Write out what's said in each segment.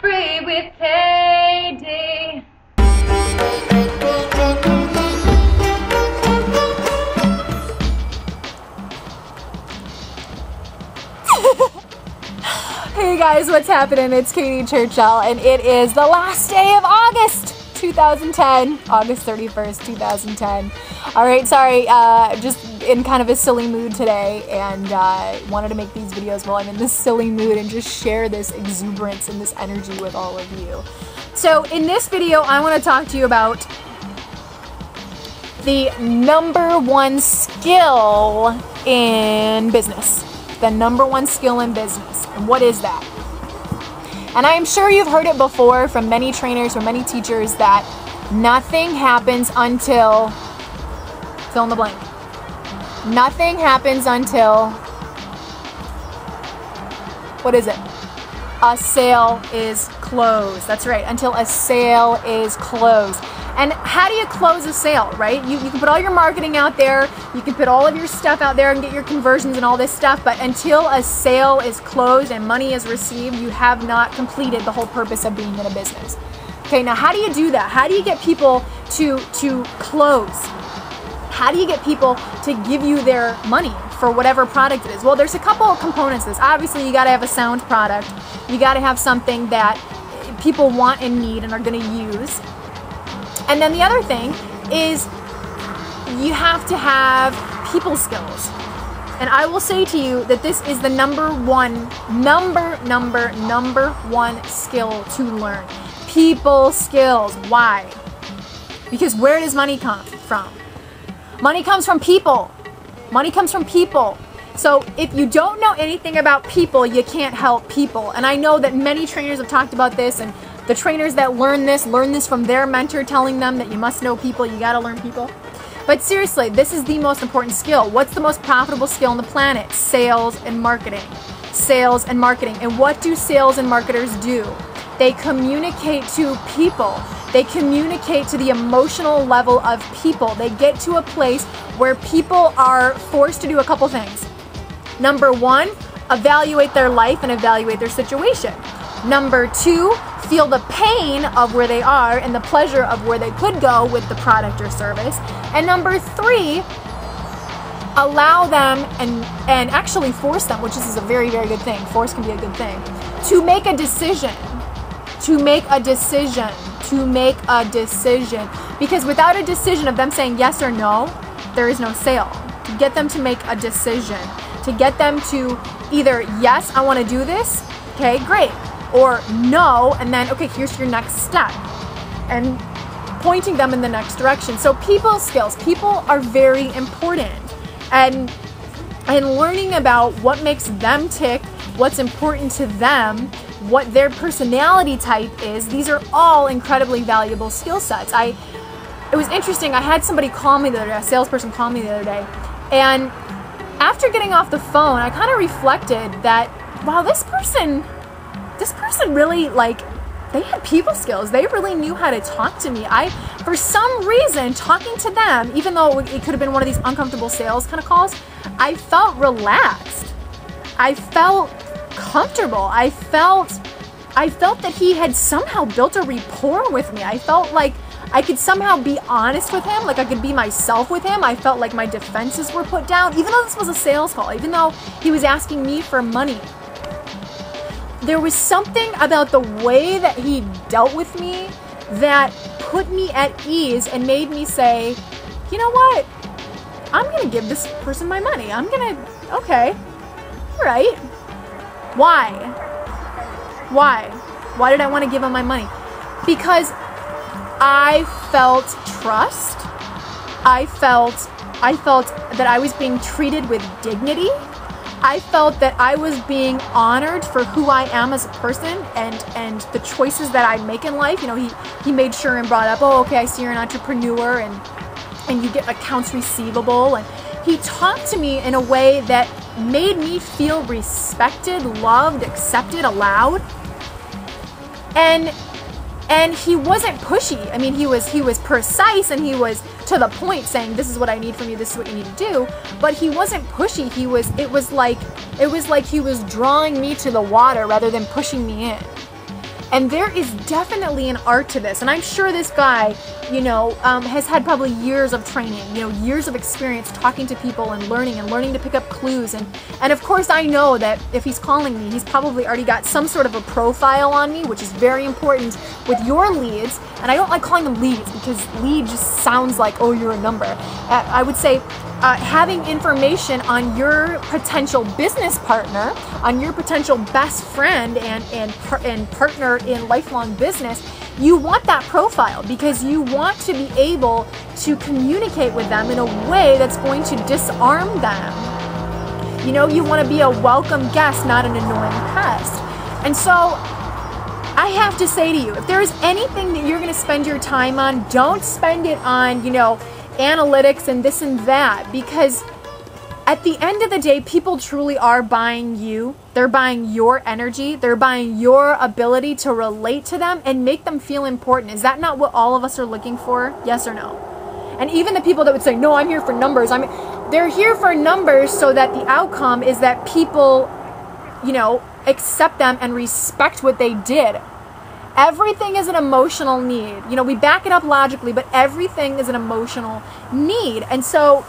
free with payday. Hey guys, what's happening? It's Katie Churchill, and it is the last day of August 2010, August 31st, 2010. Alright, sorry, just in kind of a silly mood today, and wanted to make these videos while I'm in this silly mood and just share this exuberance and this energy with all of you. So in this video, I want to talk to you about the #1 skill in business. The #1 skill in business. And what is that? And I am sure you've heard it before from many trainers, from many teachers, that nothing happens until fill in the blank. Nothing happens until, what is it? A sale is closed. That's right, until a sale is closed. And how do you close a sale, right? You can put all your marketing out there, you can put all of your stuff out there and get your conversions and all this stuff, but until a sale is closed and money is received, you have not completed the whole purpose of being in a business. Okay, now how do you do that? How do you get people to close? How do you get people to give you their money for whatever product it is? Well, there's a couple of components to this. Obviously, you gotta have a sound product. You gotta have something that people want and need and are gonna use. And then the other thing is you have to have people skills. And I will say to you that this is the number one skill to learn. People skills. Why? Because where does money come from? Money comes from people. Money comes from people. So if you don't know anything about people, you can't help people. And I know that many trainers have talked about this, and the trainers that learn this from their mentor telling them that you must know people, you gotta learn people. But seriously, this is the most important skill. What's the most profitable skill on the planet? Sales and marketing. Sales and marketing. And what do sales and marketers do? They communicate to people. They communicate to the emotional level of people. They get to a place where people are forced to do a couple things. Number one, evaluate their life and evaluate their situation. Number two, feel the pain of where they are and the pleasure of where they could go with the product or service. And number three, allow them and actually force them, which is a very, very good thing. Force can be a good thing. To make a decision. To make a decision. To make a decision. Because without a decision of them saying yes or no, there is no sale. To get them to make a decision. To get them to either, yes, I want to do this. Okay, great. Or no, and then, okay, here's your next step. And pointing them in the next direction. So people skills. People are very important. And learning about what makes them tick, what's important to them, what their personality type is, these are all incredibly valuable skill sets. It was interesting, I had somebody call me the other day, a salesperson call me the other day, and after getting off the phone, I kind of reflected that, wow, this person really, like, they had people skills. They really knew how to talk to me. For some reason, talking to them, even though it could have been one of these uncomfortable sales kind of calls, I felt relaxed. I felt comfortable. I felt that he had somehow built a rapport with me. I felt like I could somehow be honest with him, like I could be myself with him. I felt like my defenses were put down, even though this was a sales call, even though he was asking me for money. There was something about the way that he dealt with me that put me at ease and made me say, you know what? I'm going to give this person my money. Okay, all right. Why? Why did I want to give him my money? Because I felt trust. I felt that I was being treated with dignity. I felt that I was being honored for who I am as a person and the choices that I make in life. You know, he made sure and brought up, oh, okay, I see you're an entrepreneur and you get accounts receivable. And he talked to me in a way that made me feel respected, loved, accepted, allowed. And he wasn't pushy. I mean, he was precise and he was to the point, saying this is what I need from you, this is what you need to do. But he wasn't pushy. It was like he was drawing me to the water rather than pushing me in. And there is definitely an art to this. And I'm sure this guy, you know, has had probably years of training, you know, years of experience talking to people and learning to pick up clues. And of course, I know that if he's calling me, he's probably already got some sort of a profile on me, which is very important with your leads. And I don't like calling them leads because lead just sounds like, oh, you're a number. I would say having information on your potential business partner, on your potential best friend and partner in lifelong business, you want that profile because you want to be able to communicate with them in a way that's going to disarm them. You know, you want to be a welcome guest, not an annoying pest. And so I have to say to you, if there is anything that you're going to spend your time on, don't spend it on, you know, analytics and this and that, because at the end of the day, people truly are buying you. They're buying your energy. They're buying your ability to relate to them and make them feel important. Is that not what all of us are looking for? Yes or no? And even the people that would say, no, I'm here for numbers. I mean, they're here for numbers so that the outcome is that people, you know, accept them and respect what they did. Everything is an emotional need. You know, we back it up logically, but everything is an emotional need. And so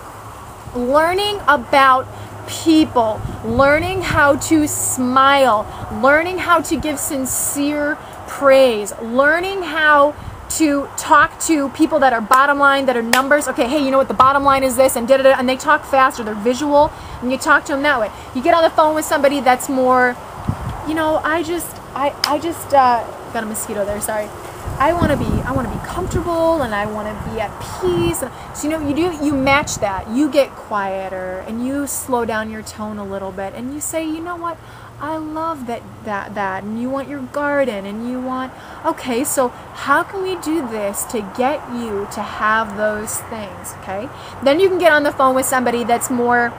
learning about people, learning how to smile, learning how to give sincere praise, learning how to talk to people that are bottom line, that are numbers. Okay, hey, you know what, the bottom line is this, and da-da-da, and they talk fast or they're visual, and you talk to them that way. You get on the phone with somebody that's more, you know, I just got a mosquito there, sorry. I want to be comfortable and I want to be at peace. So, you know, you match that. You get quieter and you slow down your tone a little bit and you say, you know what? I love that, and you want your garden and you want, okay, so how can we do this to get you to have those things, okay? Then you can get on the phone with somebody that's more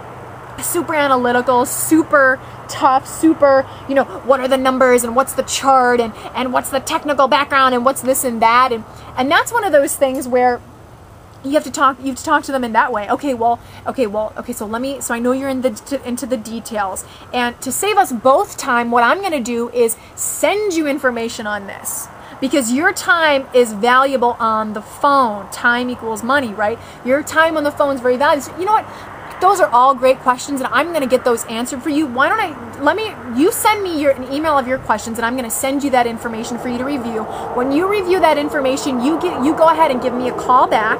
super analytical, super tough, super, you know, what are the numbers and what's the chart and what's the technical background and what's this and that. And that's one of those things where you have to talk to them in that way. Okay, so I know you're into the details. And to save us both time, what I'm going to do is send you information on this. Because your time is valuable on the phone. Time equals money, right? Your time on the phone is very valuable. So, you know what? Those are all great questions, and I'm going to get those answered for you. Why don't you send me an email of your questions, and I'm going to send you that information for you to review. When you review that information, you go ahead and give me a call back,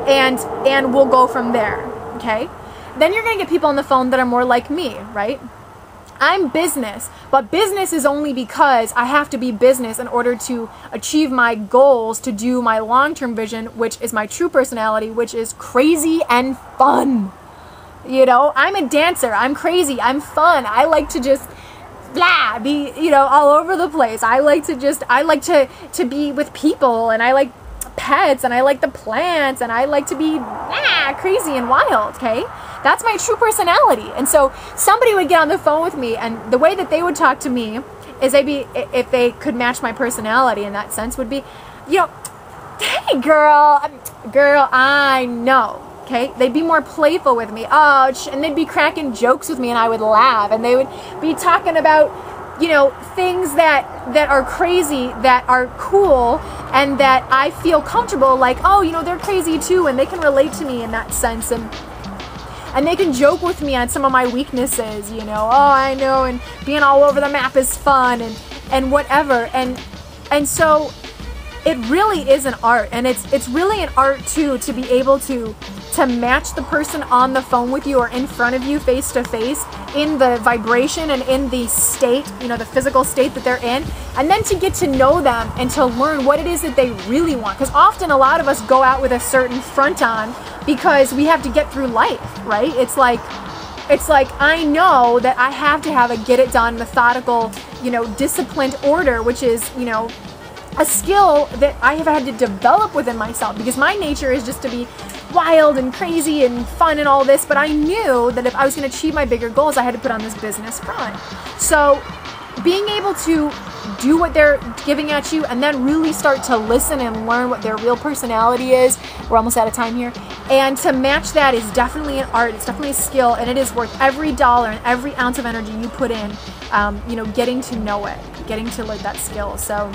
and we'll go from there, okay? Then you're going to get people on the phone that are more like me, right? I'm business, but business is only because I have to be business in order to achieve my goals, to do my long-term vision, which is my true personality, which is crazy and fun. You know, I'm a dancer. I'm crazy. I'm fun. I like to just be, you know, all over the place. I like to be with people, and I like pets, and I like the plants, and I like to be crazy and wild, okay? That's my true personality. And so somebody would get on the phone with me, and the way that they would talk to me is if they could match my personality in that sense, would be, you know, hey girl, I know. Okay, they'd be more playful with me. And they'd be cracking jokes with me, and I would laugh. And they would be talking about, you know, things that are crazy, that are cool, and that I feel comfortable. Like, oh, you know, they're crazy too, and they can relate to me in that sense. And they can joke with me on some of my weaknesses. You know, oh, I know, and being all over the map is fun, and whatever. And so it really is an art, and it's really an art too to be able to match the person on the phone with you or in front of you face to face in the vibration and in the state, you know, the physical state that they're in, and then to get to know them and to learn what it is that they really want. Because often a lot of us go out with a certain front on because we have to get through life, right? It's like I know that I have to have a get it done, methodical, you know, disciplined order, which is, you know, a skill that I have had to develop within myself, because my nature is just to be wild and crazy and fun and all this, but I knew that if I was going to achieve my bigger goals, I had to put on this business front. So being able to do what they're giving at you and then really start to listen and learn what their real personality is, we're almost out of time here, and to match that is definitely an art, it's definitely a skill, and it is worth every dollar and every ounce of energy you put in, you know, getting to know it. getting to learn that skill. So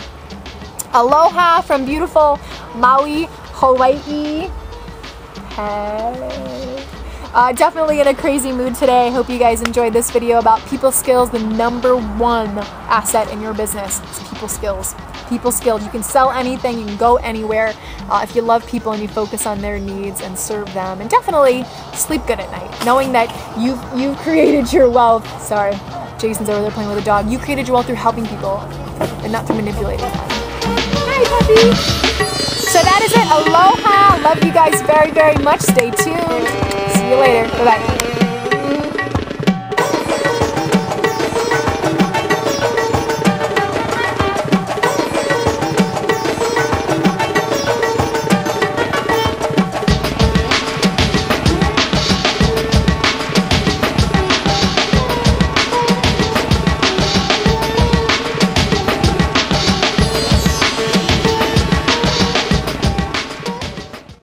aloha from beautiful Maui, Hawaii. Hey. Definitely in a crazy mood today. Hope you guys enjoyed this video about people skills. The number one asset in your business is people skills. People skills. You can sell anything. You can go anywhere. If you love people and you focus on their needs and serve them, and definitely sleep good at night, knowing that you've created your wealth. Sorry, Jason's over there playing with a dog. You created your wealth through helping people and not through manipulating them. Hi, puppy. So that is it. Aloha. Love you guys very, very much. Stay tuned. See you later. Bye-bye.